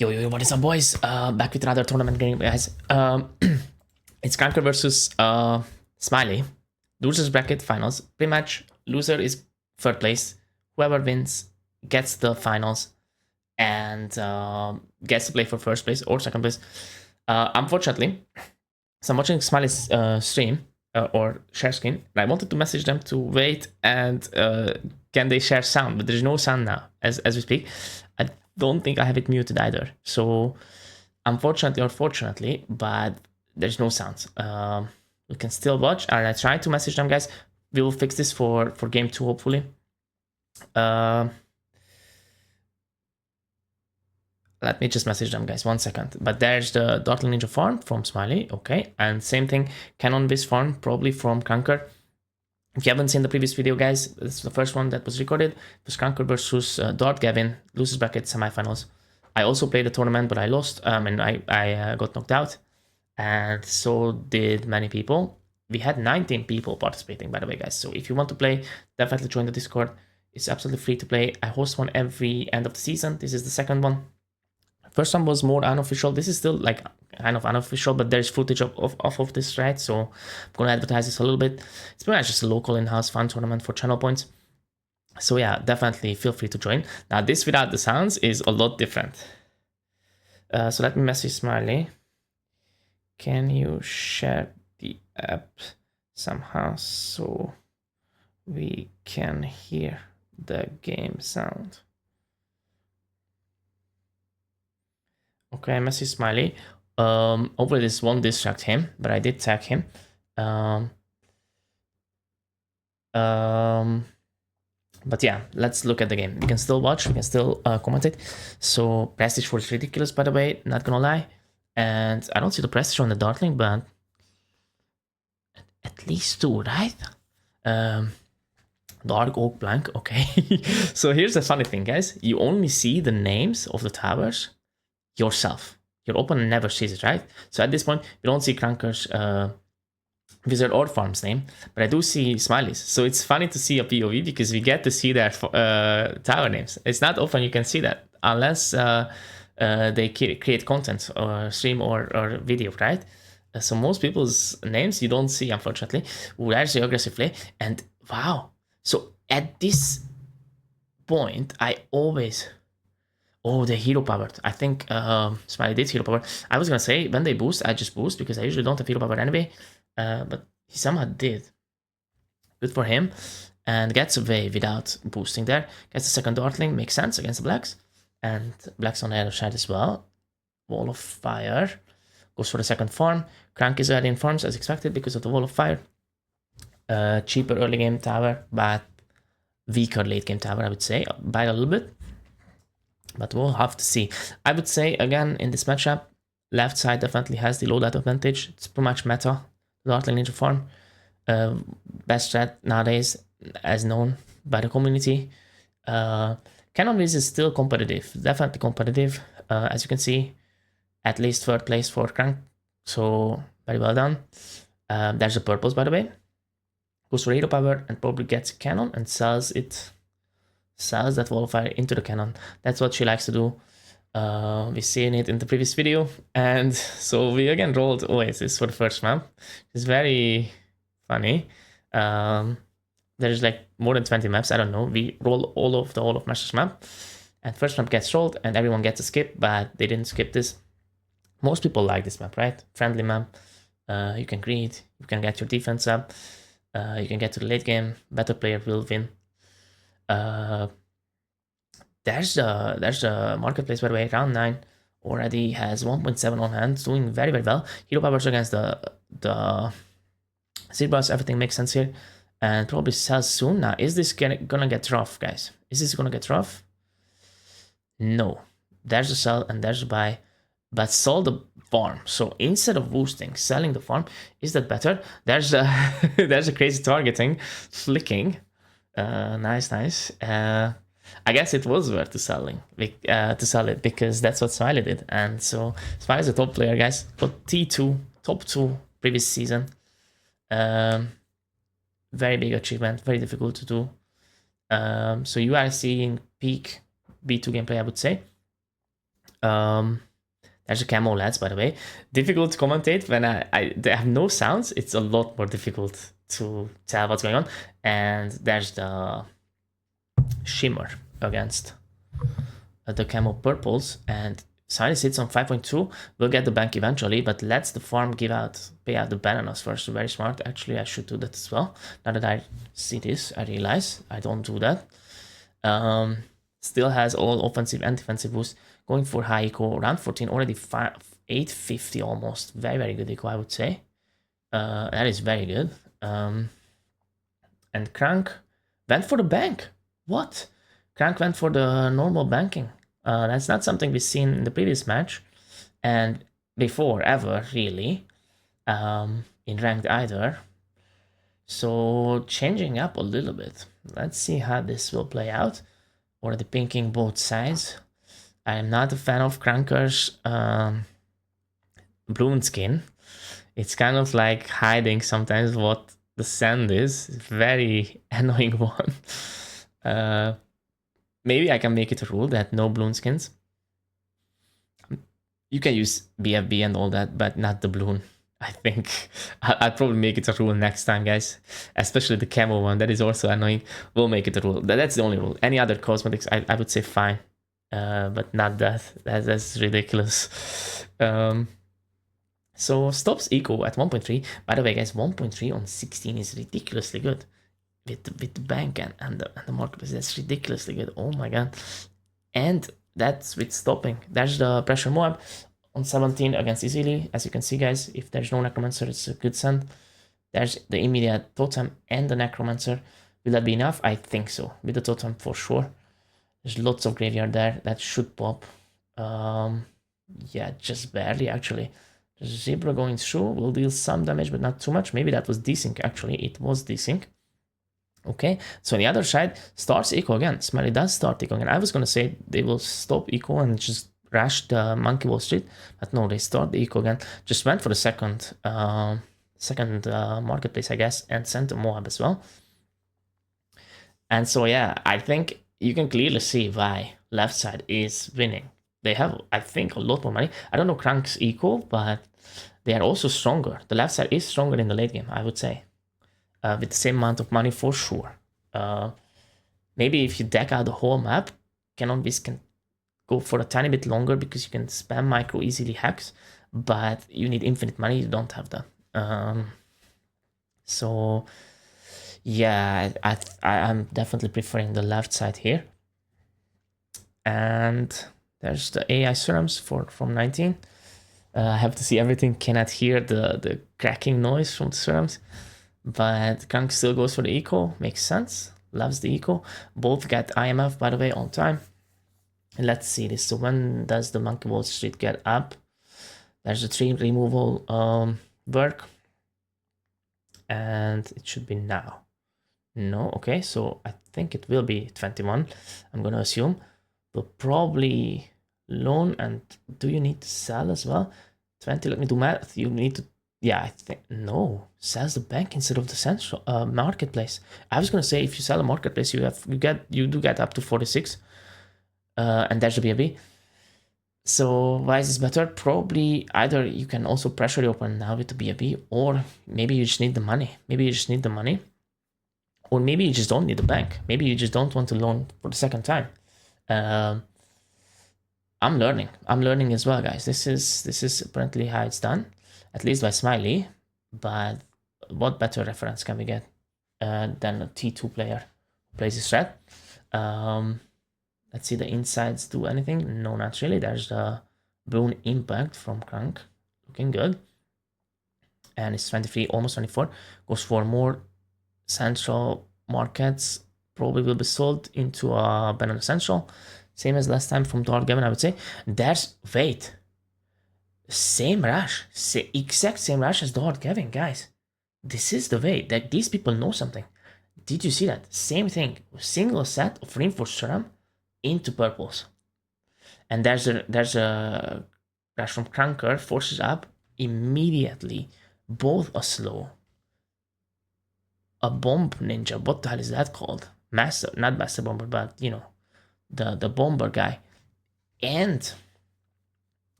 Yo, what is up, boys? Back with another tournament game, guys. It's Conquer versus Smiley. Losers bracket finals. Pre-match, loser is third place. Whoever wins gets the finals and gets to play for first place or second place. Unfortunately, so I'm watching Smiley's stream or share screen, and I wanted to message them to wait and can they share sound, but there's no sound now as we speak. I don't think I have it muted either. So unfortunately or fortunately, but there's no sound. We can still watch, and I try to message them, guys. We will fix this for game 2, hopefully. Let me just message them, guys, 1 second. But there's the Dartling Ninja farm from Smiley, okay. And same thing, Cannon Biz farm, probably from Conquer. If you haven't seen the previous video, guys, this is the first one that was recorded. It was Conquer versus Dart Gavin, losers bracket semifinals. I also played the tournament, but I lost, and I got knocked out. And so did many people. We had 19 people participating, by the way, guys. So if you want to play, definitely join the Discord. It's absolutely free to play. I host one every end of the season. This is the second one. First one was more unofficial. This is still like kind of unofficial, but there's footage of this, right? So I'm gonna advertise this a little bit. It's pretty much just a local in-house fun tournament for channel points. So yeah, definitely feel free to join. Now this without the sounds is a lot different. So let me message Smiley. Can you share the app somehow so we can hear the game sound? Okay, message Smiley. Hopefully this won't distract him, but I did tag him. But yeah, let's look at the game. We can still watch, we can still commentate. So prestige 4 is ridiculous, by the way, not gonna lie. And I don't see the prestige on the Dartling, but at least 2, right? Dark Oak Blank, okay. So here's the funny thing, guys. You only see the names of the towers yourself. Your opponent never sees it, right? So at this point, we don't see Cranker's wizard or farm's name, but I do see Smiley's. So it's funny to see a POV because we get to see their tower names. It's not often you can see that unless they create content or stream or video, right? So most people's names you don't see, unfortunately. Ooh, there's the aggressive play. And wow. So at this point, I always... Oh, they hero powered. I think Smiley did hero power. I was gonna say when they boost, I just boost because I usually don't have hero power anyway. But he somehow did. Good for him. And gets away without boosting there. Gets the second Dartling, makes sense against the blacks. And blacks on the other side as well. Wall of Fire. Goes for the second farm. Crank is already in farms as expected because of the Wall of Fire. Cheaper early game tower, but weaker late game tower, I would say, by a little bit. But we'll have to see. I would say, again, in this matchup, left side definitely has the loadout advantage. It's pretty much meta. Dartling Ninja farm. Best strat nowadays, as known by the community. Cannon Wiz is still competitive. Definitely competitive. As you can see, at least third place for Crank. So, very well done. There's a purpose, by the way. Goes for hero power and probably gets Cannon and sells it. Sells that Wall of Fire into the cannon. That's what she likes to do. We've seen it in the previous video. And so we again rolled Oasis for the first map. It's very funny. There's like more than 20 maps. I don't know. We roll all of Masters map. And first map gets rolled and everyone gets a skip, but they didn't skip this. Most people like this map, right? Friendly map. You can greed. You can get your defense up. You can get to the late game. Better player will win. There's the marketplace, by the way. Round 9 already has 1.7 on hand, doing very well. Hero powers against the Zebras, everything makes sense here, and probably sells soon. Now, is this gonna get rough, guys? Is this gonna get rough? No. There's the sell and there's the buy, but sold the farm. So instead of boosting, selling the farm, is that better? There's a there's a crazy targeting, flicking. Nice. I guess it was worth to sell it because that's what Smiley did. And so Smiley's a top player, guys. Got T2, top 2 previous season. Very big achievement, very difficult to do. So you are seeing peak B2 gameplay, I would say. There's a camo lads, by the way. Difficult to commentate when they have no sounds. It's a lot more difficult to tell what's going on. And there's the shimmer against the camo purples, and Silas sits on 5.2. We'll get the bank eventually, but let's the farm pay out the bananas first. Very smart. Actually, I should do that as well. Now that I see this, I realize I don't do that. Still has all offensive and defensive boost. Going for high eco, round 14, already 850 almost. Very, very good eco, I would say. That is very good. And Crank went for the bank. What? Crank went for the normal banking. That's not something we've seen in the previous match. And before, ever, really. In ranked either. So, changing up a little bit. Let's see how this will play out. Already pinking both sides. I am not a fan of Cranker's Bloon skin. It's kind of like hiding sometimes what the sand is. Very annoying one. Maybe I can make it a rule that no Bloon skins. You can use BFB and all that, but not the Bloon. I think I'll probably make it a rule next time, guys. Especially the camo one, that is also annoying. We'll make it a rule. That's the only rule. Any other cosmetics, I would say fine. But not that. That's ridiculous. So stops eco at 1.3. By the way, guys, 1.3 on 16 is ridiculously good. With the bank and the marketplace, that's ridiculously good. Oh my god. And that's with stopping. There's the pressure Moab on 17 against easily. As you can see, guys, if there's no necromancer, it's a good send. There's the immediate totem and the necromancer. Will that be enough? I think so. With the totem for sure. There's lots of graveyard there that should pop. Yeah, just barely actually. Zebra going through will deal some damage, but not too much. Maybe that was desync actually. It was desync. Okay, so on the other side, starts eco again. Smelly does start eco again. I was gonna say they will stop eco and just rush the Monkey Wall Street, but no, they start the eco again. Just went for the second marketplace, I guess, and sent a Moab as well. And so yeah, I think you can clearly see why left side is winning. They have, I think, a lot more money. I don't know Crank's eco, but they are also stronger. The left side is stronger in the late game, I would say. With the same amount of money for sure. Maybe if you deck out the whole map, Cannon Beast can go for a tiny bit longer because you can spam micro easily hacks, but you need infinite money, you don't have that. So yeah, I'm definitely preferring the left side here. And there's the AI serums from 19. I have to see everything, cannot hear the cracking noise from the serums. But Krank still goes for the eco, makes sense, loves the eco. Both get IMF, by the way, on time. And let's see this. So when does the Monkey Wall Street get up? There's a tree removal work. And it should be now. No, okay, so I think it will be 21, I'm gonna assume. But probably loan, and do you need to sell as well? 20, let me do math. You need to, yeah, I think, no, sells the bank instead of the central marketplace. I was gonna say if you sell a marketplace, you do get up to 46, and there's the BAB. So why is this better? Probably either you can also pressure the opponent now with the BAB, or maybe you just need the money. Maybe you just need the money, or maybe you just don't need the bank. Maybe you just don't want to loan for the second time. I'm learning as well, guys. This is apparently how it's done, at least by Smiley. But what better reference can we get than a T2 player who plays this strat? Let's see the insides do anything. No, not really. There's the Bloon impact from Crank, looking good. And it's 23, almost 24. Goes for more central markets. Probably will be sold into a Banana Central. Same as last time from Dark Gavin, I would say. There's, wait. Same rush. Exact same rush as Dark Gavin, guys. This is the way. Like, these people know something. Did you see that? Same thing. Single set of reinforced serum into purples. And there's a rush from Cranker, forces up immediately. Both a slow. A bomb ninja. What the hell is that called? Master, not Master Bomber, but you know, the bomber guy. And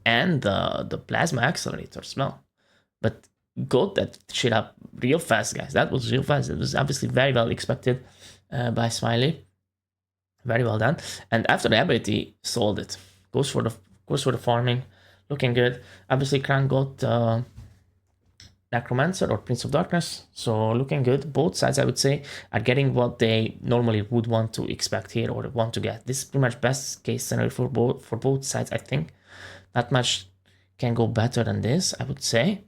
and the plasma accelerator as well. But got that shit up real fast, guys. That was real fast. It was obviously very well expected by Smiley. Very well done. And after the ability, sold it. Goes for the farming, looking good. Obviously, Crank got Necromancer or Prince of Darkness, so looking good. Both sides, I would say, are getting what they normally would want to expect here or want to get. This is pretty much best case scenario for both sides, I think. Not much can go better than this, I would say.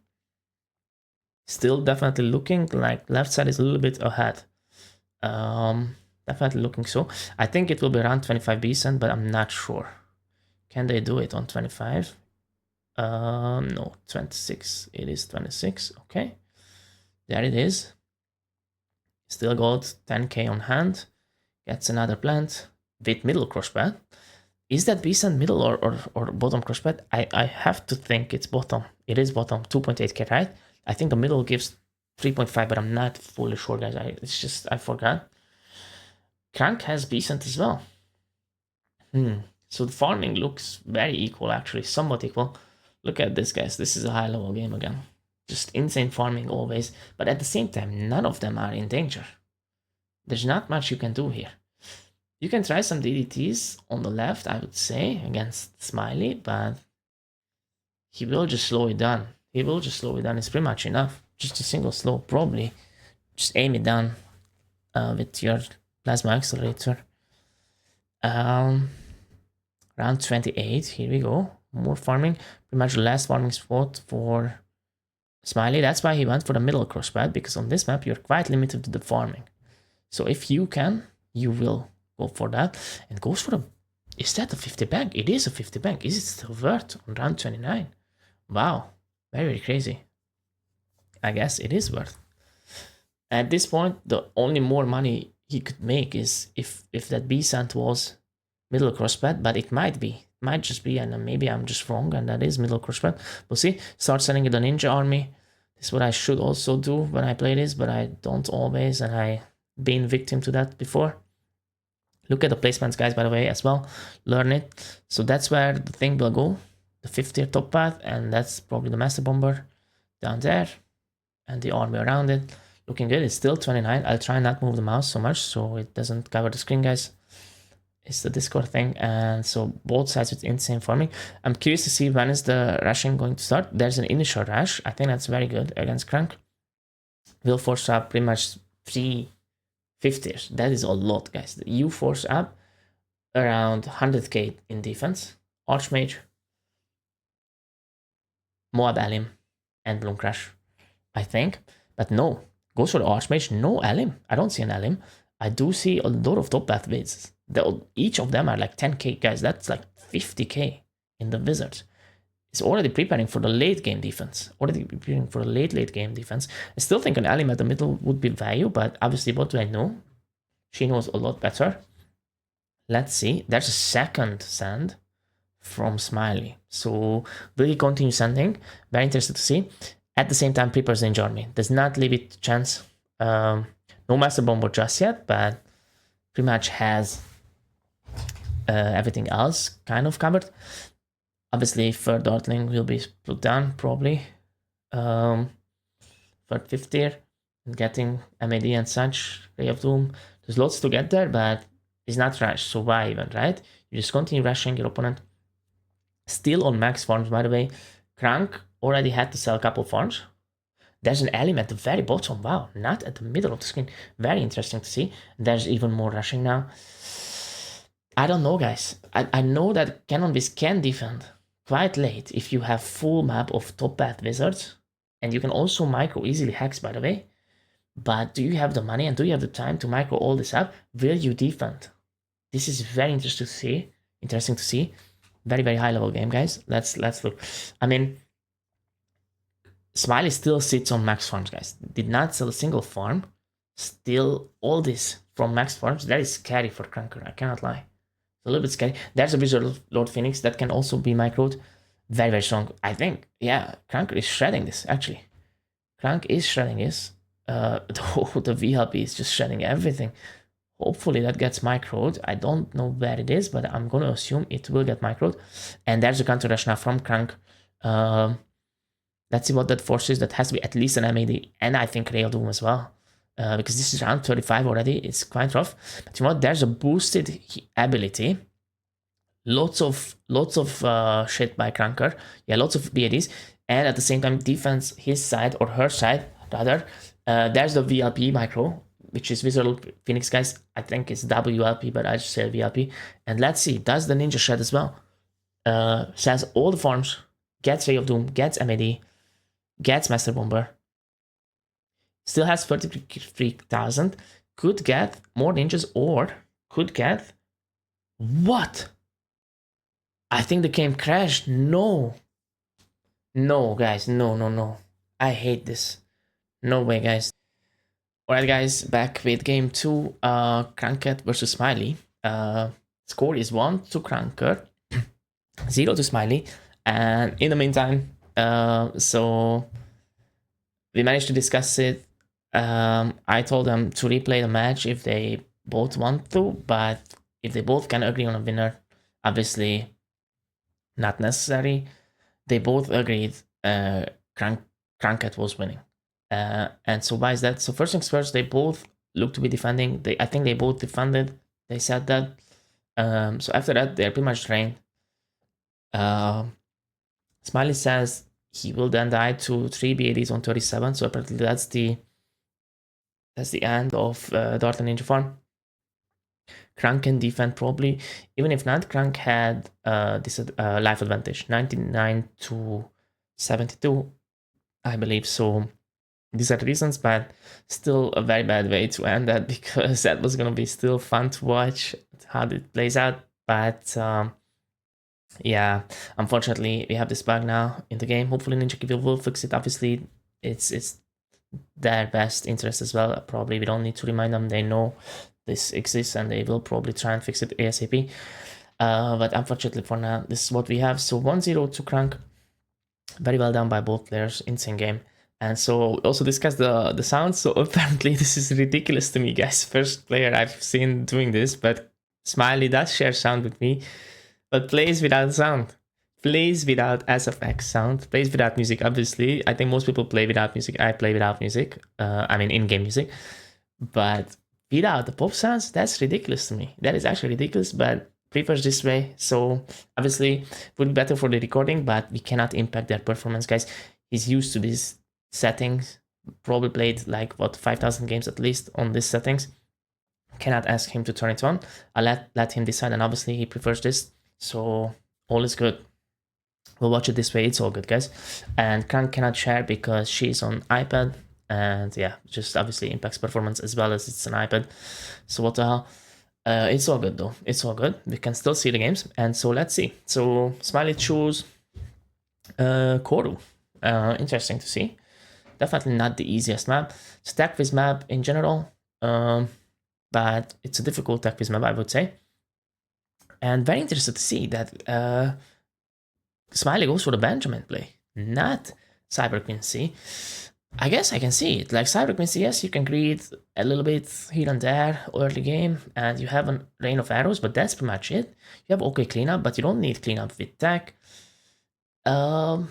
Still definitely looking like left side is a little bit ahead. Definitely looking so. I think it will be around 25 B-cent, but I'm not sure. Can they do it on 25? No, 26. It is 26. Okay. There it is. Still got 10k on hand. Gets another plant with middle crossbed. Is that B-cent middle or bottom crossbed? I have to think it's bottom. It is bottom. 2.8k, right? I think the middle gives 3.5, but I'm not fully sure, guys. I forgot. Crank has B-cent as well. So the farming looks very equal, actually, somewhat equal. Look at this, guys. This is a high-level game again. Just insane farming always. But at the same time, none of them are in danger. There's not much you can do here. You can try some DDTs on the left, I would say, against Smiley, but he will just slow it down. He will just slow it down. It's pretty much enough. Just a single slow, probably. Just aim it down with your plasma accelerator. Round 28, here we go. More farming. Pretty much the last farming spot for Smiley. That's why he went for the middle crossbed, because on this map you're quite limited to the farming. So if you can, you will go for that. And goes for a... Is that a 50 bank? It is a 50 bank. Is it still worth on round 29? Wow. Very, very crazy. I guess it is worth. At this point, the only more money he could make is if that B-cent was middle crossbed, but it might be. Might just be, and maybe I'm just wrong, and that is middle crossbed. We'll see. Start sending it the ninja army. This is what I should also do when I play this, but I don't always, and I've been victim to that before. Look at the placements, guys, by the way, as well. Learn it. So that's where the thing will go. The 5th tier top path, and that's probably the master bomber down there. And the army around it. Looking good. It's still 29. I'll try not move the mouse so much so it doesn't cover the screen, guys. It's the Discord thing, and so both sides with insane farming. I'm curious to see when is the rushing going to start. There's an initial rush. I think that's very good against Crank. Will force up pretty much 3 50s. That is a lot, guys. You force up around 100k in defense. Archmage, Moab Alim, and Bloom Crash, I think. But no, goes for the Archmage. No Alim. I don't see an Alim. I do see a lot of top path vids. Each of them are like 10k, guys. That's like 50k in the Wizards. It's already preparing for the late game defense. Already preparing for the late game defense. I still think an Alim at the middle would be value, but obviously what do I know? She knows a lot better. Let's see. There's a second send from Smiley. So will he continue sending? Very interested to see. At the same time, prepares Ninja Army. Does not leave it to chance. No Master Bomber just yet, but pretty much has everything else kind of covered. Obviously, third Dartling will be put down probably. Third, 5th tier, getting MAD and such. Ray of Doom. There's lots to get there, but it's not rush. So why even, right? You just continue rushing your opponent. Still on max farms, by the way. Crank already had to sell a couple farms. There's an Alim at the very bottom. Wow, not at the middle of the screen. Very interesting to see. There's even more rushing now. I don't know, guys. I know that Cannon Beast can defend quite late if you have full map of top path wizards. And you can also micro easily hex, by the way. But do you have the money and do you have the time to micro all this up? Will you defend? This is very interesting to see. Interesting to see. Very, very high level game, guys. Let's look. I mean, Smiley still sits on max farms, guys. Did not sell a single farm. Still all this from max farms. That is scary for Cranker. I cannot lie. It's a little bit scary. There's a Wizard Lord Phoenix that can also be microed. Very, very strong. I think, yeah, Cranker is shredding this, actually. Crank is shredding this. The VHP is just shredding everything. Hopefully that gets microed. I don't know where it is, but I'm going to assume it will get microed. And there's a counter rush now from Crank. Let's see what that forces. That has to be at least an MAD, and I think Rail Doom as well. Because this is round 35 already. It's quite rough. But you know what? There's a boosted ability. Lots of shit by Cranker. Yeah, lots of BADs. And at the same time, defense his side, or her side, rather. There's the VLP micro, which is Visual Phoenix, guys. I think it's WLP, but I just said VLP. And let's see, does the Ninja Shred as well. Says all the forms, gets Ray of Doom, gets MAD, gets Master Bomber. Still has 33,000. Could get more ninjas, or could get... What? I think the game crashed. No. No, guys. No. I hate this. No way, guys. Alright, guys. Back with game 2. Cranket versus Smiley. Score is 1 to Cranker. 0 to Smiley. And in the meantime, so we managed to discuss it. I told them to replay the match if they both want to, but if they both can agree on a winner, obviously not necessary. They both agreed Cranket was winning. And so why is that? So first things first, they both look to be defending. I think they both defended. They said that. So after that, they're pretty much drained. Smiley says he will then die to 3 BADs on 37. So apparently that's the end of Dart and Ninja farm. Crank can defend probably. Even if not, Crank had this life advantage, 99 to 72, I believe. So these are the reasons, but still a very bad way to end that, because that was going to be still fun to watch how it plays out. But yeah, unfortunately, we have this bug now in the game. Hopefully Ninja Kill will fix it. Obviously, it's their best interest as well. Probably we don't need to remind them. They know this exists, and they will probably try and fix it ASAP. But unfortunately for now, this is what we have. So 1-0 to Crank. Very well done by both players. Insane game. And so we also discussed the sound. So apparently this is ridiculous to me, guys. First player I've seen doing this, but Smiley does share sound with me, but plays without sound. Plays without SFX sound. Plays without music, obviously. I think most people play without music. I play without music. I mean, in-game music. But without the pop sounds, that's ridiculous to me. That is actually ridiculous, but prefers this way. So obviously it would be better for the recording, but we cannot impact their performance, guys. He's used to these settings. Probably played like, what, 5,000 games at least on these settings. Cannot ask him to turn it on. I'll let him decide, and obviously he prefers this. So all is good. We'll watch it this way. It's all good, guys. And Crank cannot share because she's on iPad. And yeah, just obviously impacts performance as well as it's an iPad. So what the hell? It's all good though. It's all good. We can still see the games. And so let's see. So Smiley chose Koru. Interesting to see. Definitely not the easiest map. It's tech quiz map in general. But it's a difficult tech quiz map, I would say. And very interested to see that Smiley goes for the Benjamin play, not Cyber Quincy. I guess I can see it. Like Cyber Quincy, yes, you can greed a little bit here and there early game, and you have a rain of arrows, but that's pretty much it. You have okay cleanup, but you don't need cleanup with tech. And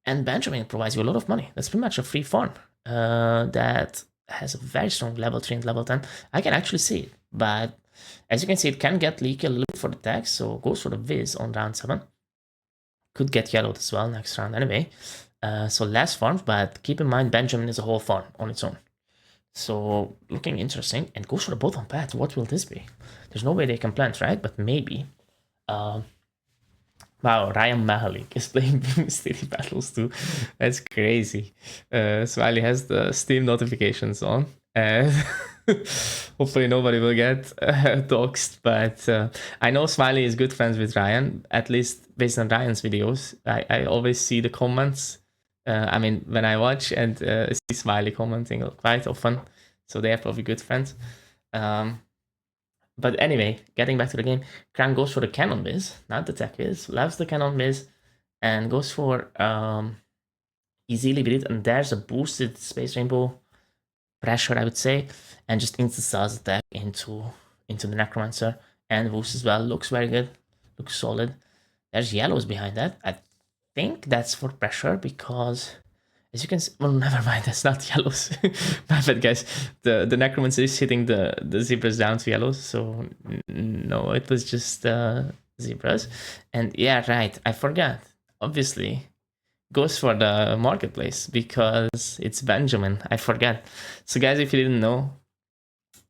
Benjamin provides you a lot of money. That's pretty much a free farm that has a very strong level 3 and level 10. I can actually see it, but as you can see, it can get leaky a little bit for the tech, so goes for the Viz on round 7. Could get yellowed as well next round anyway. So less farms, but keep in mind Benjamin is a whole farm on its own. So looking interesting, and goes for the both on path. What will this be? There's no way they can plant, right? But maybe. Wow, Ryan Mahalik is playing City Battles too. That's crazy. Smiley has the Steam notifications on. Hopefully nobody will get doxxed, but I know Smiley is good friends with Ryan, at least based on Ryan's videos. I always see the comments. I mean, when I watch and see Smiley commenting quite often, so they are probably good friends. But anyway, getting back to the game, Crank goes for the Cannon Biz, not the Tech Biz, loves the Cannon Biz, and goes for easily beat it, and there's a boosted Space Rainbow pressure, I would say, and just insta-stars attack into into the Necromancer. And Woos as well. Looks very good. Looks solid. There's yellows behind that. I think that's for pressure because, as you can see, well, never mind, that's not yellows. My bad, guys. The Necromancer is hitting the zebras down to yellows, so no, it was just zebras. And yeah, right, I forgot. Obviously, goes for the marketplace because it's Benjamin. I forgot. So guys, if you didn't know,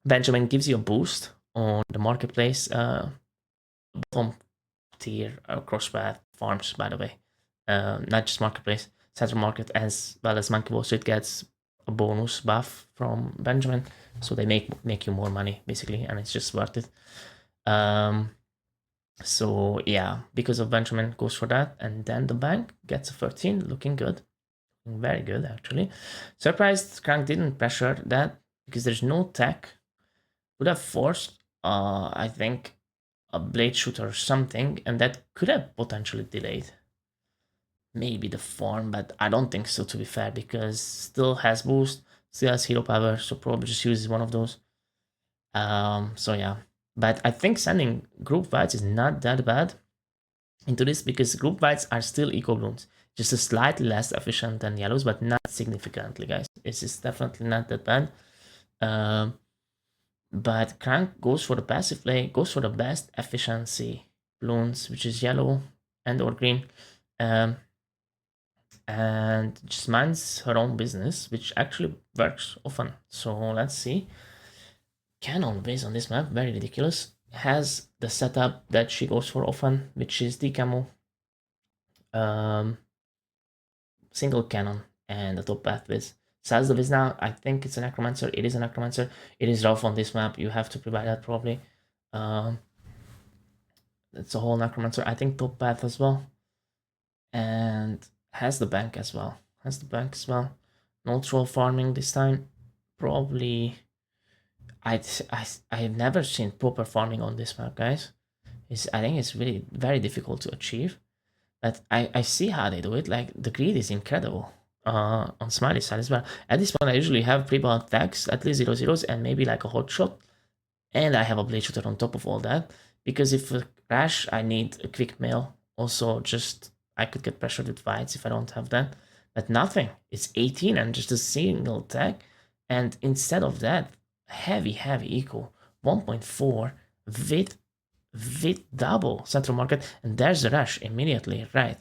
Benjamin gives you a boost on the marketplace bottom tier crosspath farms, by the way. Not just marketplace, central market as well as Monkey Ball Street gets a bonus buff from Benjamin, so they make you more money basically, and it's just worth it. So yeah, because of Benjamin goes for that, and then the bank gets a 13, looking good, very good actually. Surprised Crank didn't pressure that because there's no tech. Would have forced, I think, a blade shooter or something, and that could have potentially delayed maybe the farm, but I don't think so, to be fair, because still has boost, still has hero power, so probably just uses one of those. So yeah, but I think sending group fights is not that bad into this because group fights are still eco Bloons, just a slightly less efficient than yellows, but not significantly, guys. It's just definitely not that bad. But Crank goes for the passive play, goes for the best efficiency Bloons, which is yellow and or green. And just minds her own business, which actually works often. So let's see. Cannon based on this map, very ridiculous. Has the setup that she goes for often, which is the camo, single cannon, and the top path viz. Sells the viz now. I think it's a Necromancer. It is a Necromancer. It is rough on this map. You have to provide that probably. It's a whole Necromancer. I think top path as well. And has the bank as well. No troll farming this time. Probably. I've never seen proper farming on this map, guys. I think it's really very difficult to achieve. But I see how they do it. Like, the greed is incredible on Smiley's side as well. At this point, I usually have pre-bought tags, at least 0-0s, and maybe like a hot shot. And I have a blade shooter on top of all that. Because if a crash, I need a quick mail. Also, just I could get pressured with fights if I don't have that. But nothing. It's 18 and just a single tag. And instead of that, heavy eco. 1.4 with double central market. And there's the rush immediately, right?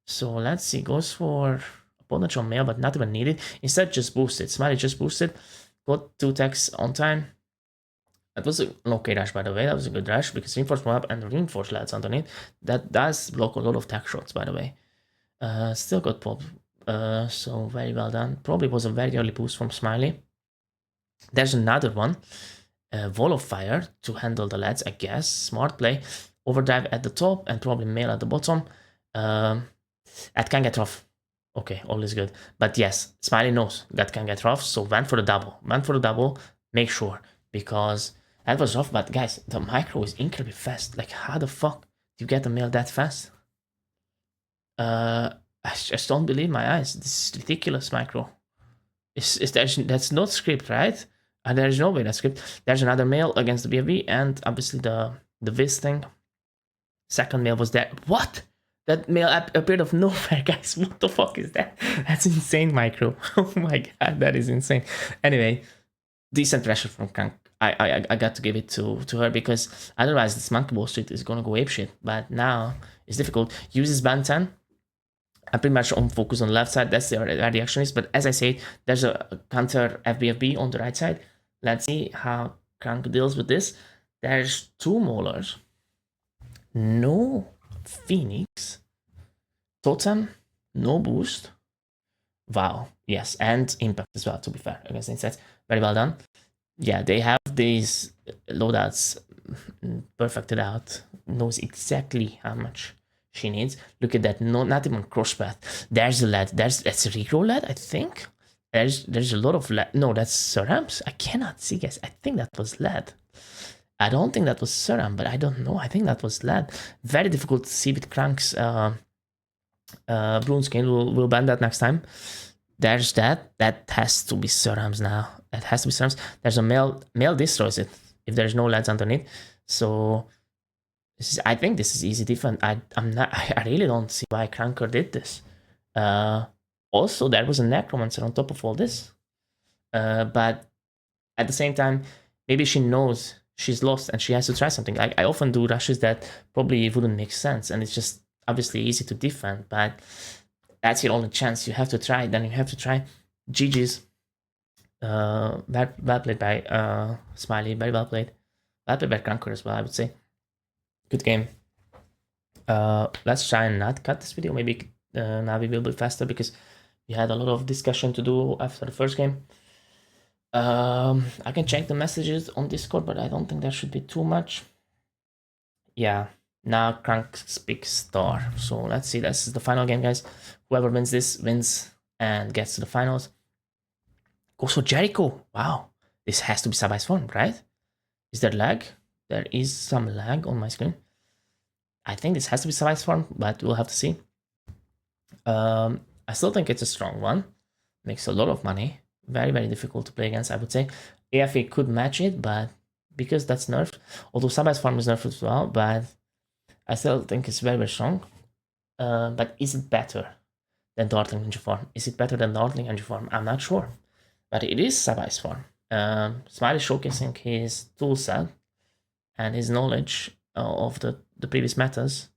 So let's see. Goes for a potential mail, but not even needed. Instead, just boosted. Smiley just boosted. Got 2 tags on time. That was an okay rush, by the way. That was a good rush because reinforced up and reinforced lads underneath. That does block a lot of tech shots, by the way. Still got pop. So very well done. Probably was a very early boost from Smiley. There's another one. Wall of Fire to handle the lads, I guess. Smart play. Overdrive at the top and probably mail at the bottom. That can get rough. Okay, all is good. But yes, Smiley knows that can get rough, so went for the double. Make sure, because that was rough. But guys, the micro is incredibly fast. Like, how the fuck do you get a mail that fast? I just don't believe my eyes. This is ridiculous micro. That's not script, right? There's no way that's script. There's another mail against the BFB, and obviously the Viz thing. Second mail was there. What? That mail appeared of nowhere, guys. What the fuck is that? That's insane, micro. Oh my god, that is insane. Anyway, decent pressure from Crank. I got to give it to her because otherwise this Monkey Ball Street is gonna go apeshit. But now it's difficult. Uses band 10. I'm pretty much on focus on the left side. That's where the action is. But as I said, there's a counter FBFB on the right side. Let's see how Crank deals with this. There's 2 Maulers. No Phoenix. Totem. No boost. Wow. Yes. And impact as well, to be fair, against insects. Very well done. Yeah, they have these loadouts perfected out. Knows exactly how much she needs. Look at that. No, not even crosspath. There's a lead. That's a regrow lead, I think. There's a lot of lead. No, that's cerams. I cannot see, guys. I think that was lead. I don't think that was ceram, but I don't know. I think that was lead. Very difficult to see with Crank's Bloons skin. We'll ban that next time. There's that. That has to be cerams now. That has to be cerams. There's a mail destroys it. if there's no lads underneath. So I think this is easy defense. I really don't see why Kranker did this. Also, there was a Necromancer on top of all this. But at the same time, maybe she knows she's lost and she has to try something. Like, I often do rushes that probably wouldn't make sense, and it's just obviously easy to defend, but that's your only chance. You have to try, then you have to try. GG's. Well played by Smiley, very well played. Well played by Kranker as well, I would say. Good game. Let's try and not cut this video. Maybe now we will be faster because we had a lot of discussion to do after the first game. I can check the messages on Discord, but I don't think there should be too much. Yeah, now Crank speaks star. So let's see. This is the final game, guys. Whoever wins this wins and gets to the finals. Goes for Jericho. Wow, this has to be Sabai's form, right? Is there lag? There is some lag on my screen. I think this has to be Sabai's form, but we'll have to see. I still think it's a strong one. Makes a lot of money. Very, very difficult to play against, I would say. AFA could match it, but because that's nerfed, although Sabai's farm is nerfed as well, but I still think it's very, very strong. But is it better than Dartling Ninja farm? Is it better than Dartling Ninja farm? I'm not sure. But it is Sabai's farm. Smiley showcasing his toolset and his knowledge of the previous metas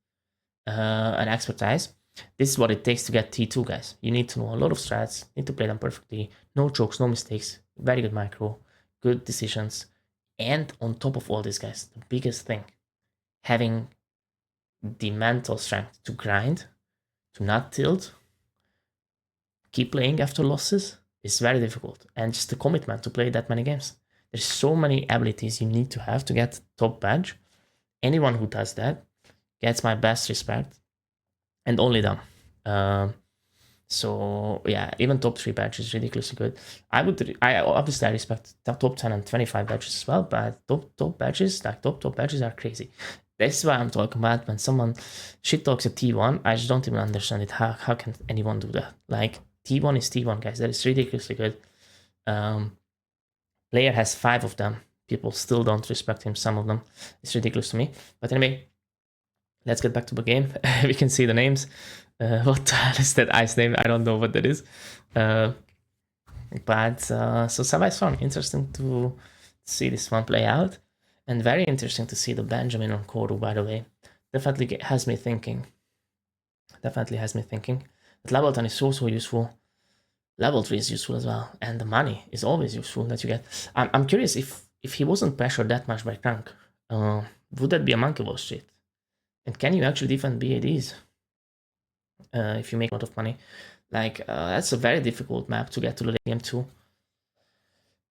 and expertise. This is what it takes to get T2, guys. You need to know a lot of strats, need to play them perfectly, no chokes, no mistakes, very good micro, good decisions, and on top of all this, guys, the biggest thing, having the mental strength to grind, to not tilt, keep playing after losses is very difficult, and just the commitment to play that many games. There's so many abilities you need to have to get top badge. Anyone who does that gets my best respect. And only them. So yeah, even top 3 badges is ridiculously good. I obviously respect top 10 and 25 badges as well, but top badges, like top badges are crazy. That's why I'm talking about when someone shit talks a T1, I just don't even understand it. How can anyone do that? Like, T1 is T1, guys. That is ridiculously good. Player has 5 of them. People still don't respect him, some of them. It's ridiculous to me. But anyway, let's get back to the game. We can see the names. What the hell is that ice name? I don't know what that is. So Sabai's farm. Interesting to see this one play out. And very interesting to see the Benjamin on Koru, by the way. Definitely has me thinking. That level 10 is so useful. Level 3 is useful as well. And the money is always useful that you get. I'm curious if he wasn't pressured that much by Crank, would that be a monkey ball street? And can you actually defend BADs if you make a lot of money? Like, that's a very difficult map to get to the late game too.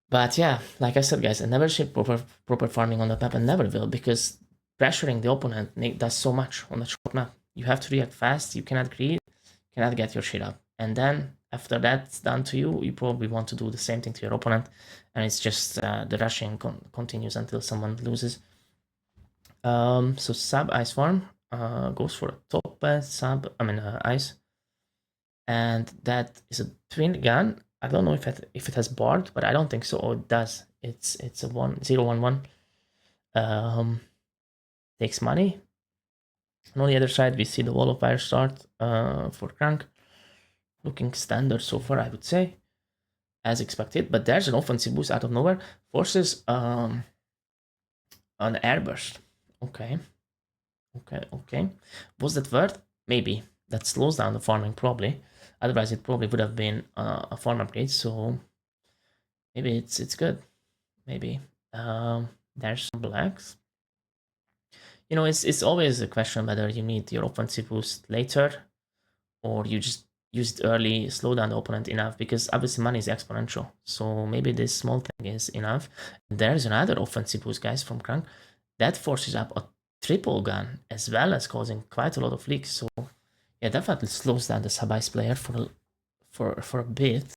But yeah, like I said, guys, I never see proper farming on that map, and never will, because pressuring the opponent does so much on a short map. You have to react fast, you cannot greed, you cannot get your shit up. And then after that's done to you, you probably want to do the same thing to your opponent, and it's just the rushing continues until someone loses. So sub ice farm goes for a top ice, and that is a twin gun. I don't know if it has barred, but I don't think so. Oh, it does. It's a 0-1-1. Takes money. And on the other side, we see the wall of fire start for Crank, looking standard so far, I would say, as expected. But there's an offensive boost out of nowhere, forces an airburst. Okay. Was that worth? Maybe. That slows down the farming, probably. Otherwise, it probably would have been a farm upgrade. So maybe it's good. Maybe. There's some blacks. You know, it's always a question whether you need your offensive boost later, or you just use it early, slow down the opponent enough, because obviously money is exponential. So maybe this small thing is enough. There's another offensive boost, guys, from Crank. That forces up a triple gun, as well as causing quite a lot of leaks. So yeah, definitely slows down the Sabai's player for a bit.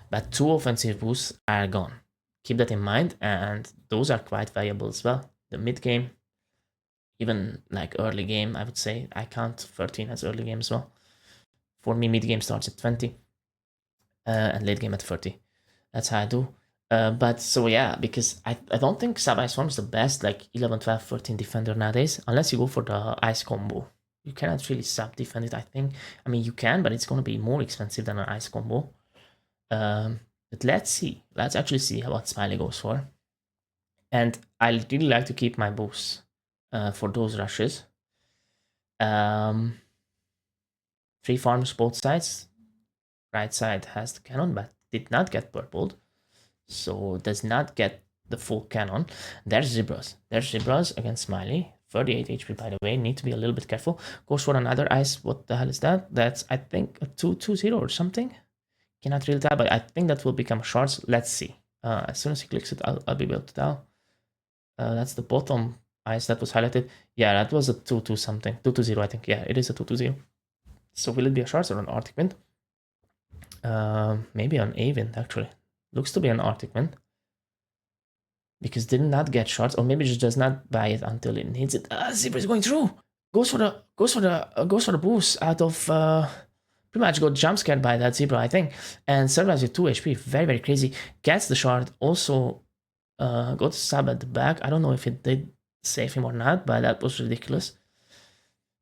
But 2 offensive boosts are gone. Keep that in mind, and those are quite valuable as well. The mid game, even like early game, I would say. I count 13 as early game as well. For me, mid game starts at 20, and late game at 30. That's how I do. But so yeah, because I don't think sub-ice form is the best like 11, 12, 13 defender nowadays, unless you go for the ice combo. You cannot really sub-defend it, I think. I mean, you can, but it's going to be more expensive than an ice combo. But let's see. Let's actually see what Smiley goes for. And I really like to keep my boosts for those rushes. 3 farms both sides. Right side has the cannon, but did not get purpled. So does not get the full cannon. There's Zebras. There's Zebras against Smiley. 38 HP, by the way. Need to be a little bit careful. Goes for another ice. What the hell is that? That's, I think, a 2-2-0 or something. Cannot really tell, but I think that will become shards. Let's see. As soon as he clicks it, I'll be able to tell. That's the bottom ice that was highlighted. Yeah, that was a 2-2 something. 2-2-0, I think. Yeah, it is a 2-2-0. So will it be a shards or an Arctic Wind? Maybe an A-Wind, actually. Looks to be an Arctic Wind. Because did not get shards, or maybe just does not buy it until it needs it. Zebra is going through. Goes for the boost out of pretty much got jump scared by that Zebra, I think, and survives with 2 HP. Very, very crazy. Gets the shard. Also got sub at the back. I don't know if it did save him or not, but that was ridiculous.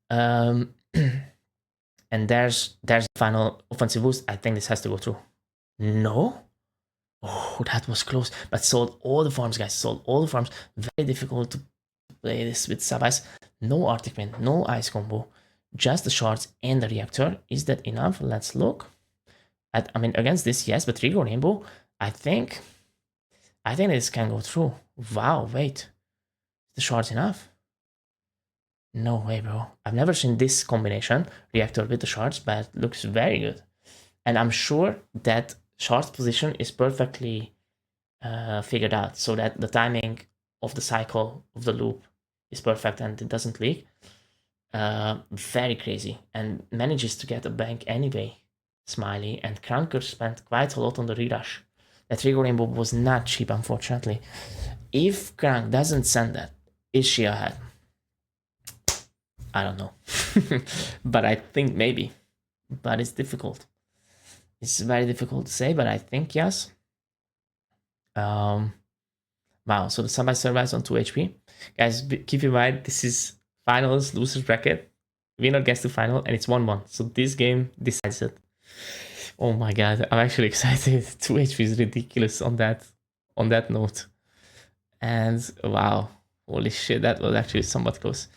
And there's the final offensive boost. I think this has to go through. No. Oh, that was close. But sold all the farms, guys. Sold all the farms. Very difficult to play this with sub-ice. No Arctic Wind, no ice combo. Just the shards and the reactor. Is that enough? Let's look. I mean, against this, yes, but Regal Rainbow, I think this can go through. Wow, wait. The shards enough? No way, bro. I've never seen this combination, reactor with the shards, but it looks very good. And I'm sure that shards position is perfectly figured out so that the timing of the cycle of the loop is perfect and it doesn't leak. Very crazy, and manages to get a bank anyway. Smiley and Kranker spent quite a lot on the rerush. That Regal Rainbow was not cheap, unfortunately. If Crank doesn't send that, is she ahead? I don't know. But I think maybe. But it's difficult. It's very difficult to say, but I think yes. Wow, so the sub-ice survives on 2 HP. Guys, keep in mind, this is finals, losers bracket. Winner gets to final, and it's 1-1. So this game decides it. Oh my god, I'm actually excited. 2 HP is ridiculous on that note. And wow, holy shit, that was actually somewhat close.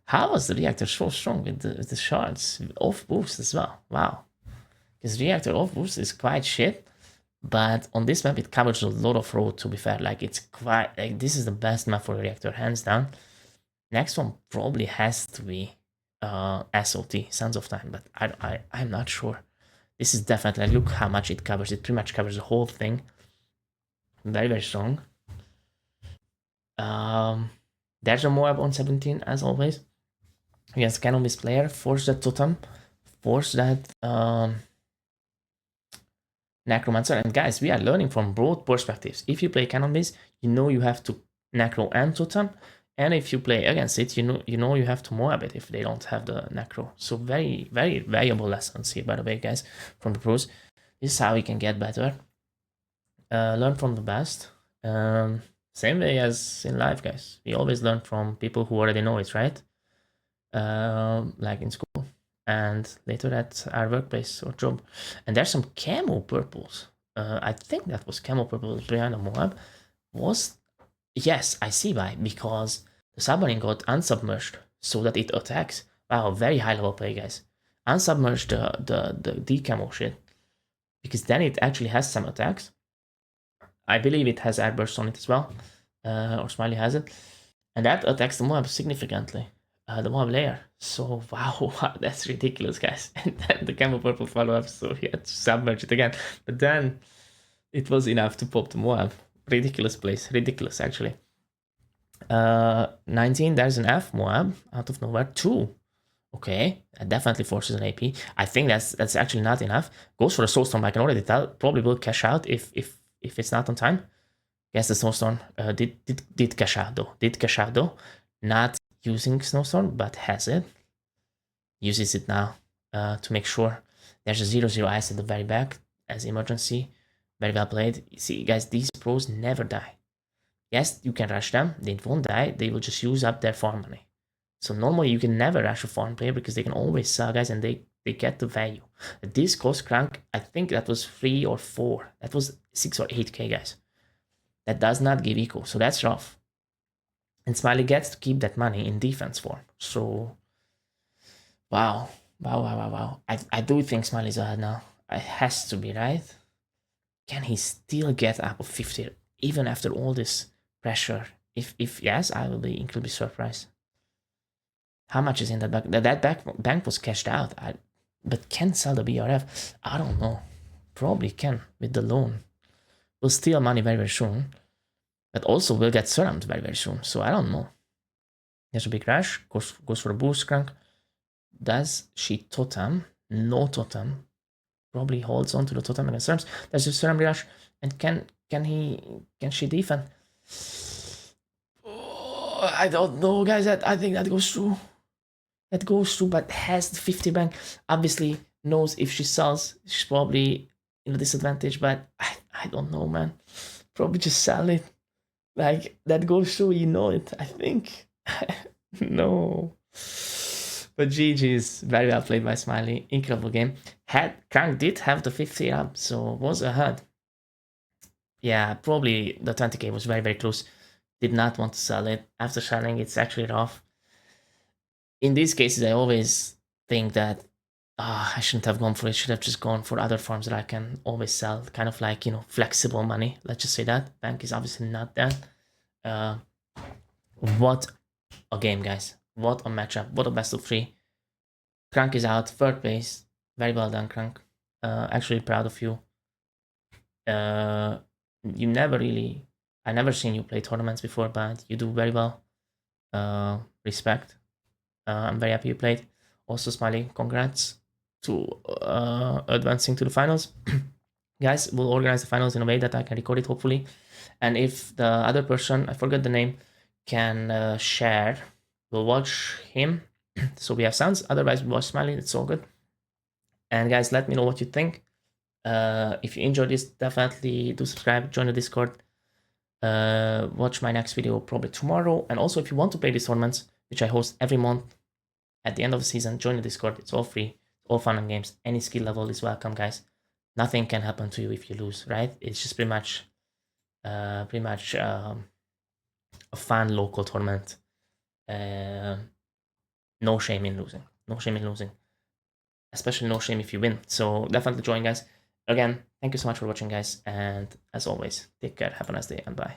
How was the reactor so strong with the shards? Off boost as well. Wow. Because reactor off boost is quite shit. But on this map, it covers a lot of road, to be fair. Like, it's quite, like, this is the best map for reactor, hands down. Next one probably has to be SOT, Sands of Time, but I'm not sure. This is definitely, look how much it covers. It pretty much covers the whole thing. Very, very strong. There's a Moab on 17, as always. Against Cannon Beast player, force that Totem, force that Necromancer. And guys, we are learning from both perspectives. If you play Cannon Beast, you know you have to Necro and Totem. And if you play against it, you know you have to Moab it if they don't have the Necro. So very, very valuable lessons here, by the way, guys, from the pros. This is how we can get better. Learn from the best. Same way as in life, guys. We always learn from people who already know it, right? Like in school and later at our workplace or job. And there's some camo purples. I think that was camo purples behind the Moab. Yes, I see why. Because the submarine got unsubmerged so that it attacks. Wow, very high level play, guys. Unsubmerge the decamo shit. Because then it actually has some attacks. I believe it has airburst on it as well. Or Smiley has it. And that attacks the Moab significantly. The Moab layer. So, wow, that's ridiculous, guys. And then the camo purple follow-up, so he had to submerge it again. But then it was enough to pop the Moab. Ridiculous place. Ridiculous, actually. 19, there's an F Moab out of nowhere. 2. Okay, that definitely forces an AP. I think that's actually not enough. Goes for a Soulstorm, I can already tell. Probably will cash out if it's not on time. Guess the Snowstorm did cash out though. Did cash out though. Not using Snowstorm, but has it. Uses it now to make sure. There's a 0-0 ice at the very back as emergency. Very well played. You see, guys, these pros never die. Yes, you can rush them. They won't die. They will just use up their farm money. So normally you can never rush a farm player because they can always sell, guys, and they get the value. This cost Crank, I think that was 3 or 4. That was 6 or 8k, guys. That does not give eco, so that's rough. And Smiley gets to keep that money in defense form. So, wow. I do think Smiley's ahead now. It has to be, right? Can he still get up of 50 even after all this pressure? If yes, I will be incredibly surprised. How much is in that bank? That bank was cashed out. But can sell the BRF? I don't know. Probably can with the loan. We'll steal money very, very soon. But also we'll get surrounded very, very soon. So I don't know. There's a big rush. Goes for a boost Crank. Does she totem? No totem. Probably holds on to the totem against Serms. There's a Serum Rush. And can she defend? Oh, I don't know, guys. I think that goes through. That goes through, but has the 50 bank. Obviously knows if she sells, she's probably in a disadvantage, but I don't know, man. Probably just sell it. Like, that goes through, you know it, I think. No. But GG's, very well played by Smiley. Incredible game. Crank did have the 50 up, so was ahead. Yeah, probably the 20k was very, very close. Did not want to sell it. After selling, it's actually rough. In these cases, I always think that I shouldn't have gone for it. Should have just gone for other farms that I can always sell. Kind of like, you know, flexible money. Let's just say that. Bank is obviously not that. What a game, guys. What a matchup. What a best of 3. Crank is out. 3rd place. Very well done, Crank. Actually proud of you. You never really... I never seen you play tournaments before, but you do very well. Respect. I'm very happy you played. Also, Smiley, congrats to advancing to the finals. Guys, we'll organize the finals in a way that I can record it, hopefully. And if the other person, I forgot the name, can share, we'll watch him. So we have sounds. Otherwise, we watch Smiley. It's all good. And guys, let me know what you think. If you enjoyed this, definitely do subscribe, join the Discord. Watch my next video probably tomorrow. And also, if you want to play these tournaments, which I host every month at the end of the season, join the Discord. It's all free, it's all fun and games. Any skill level is welcome, guys. Nothing can happen to you if you lose, right? It's just pretty much a fun local tournament. No shame in losing. No shame in losing. Especially no shame if you win. So definitely join, guys. Again, thank you so much for watching, guys. And as always, take care, have a nice day, and bye.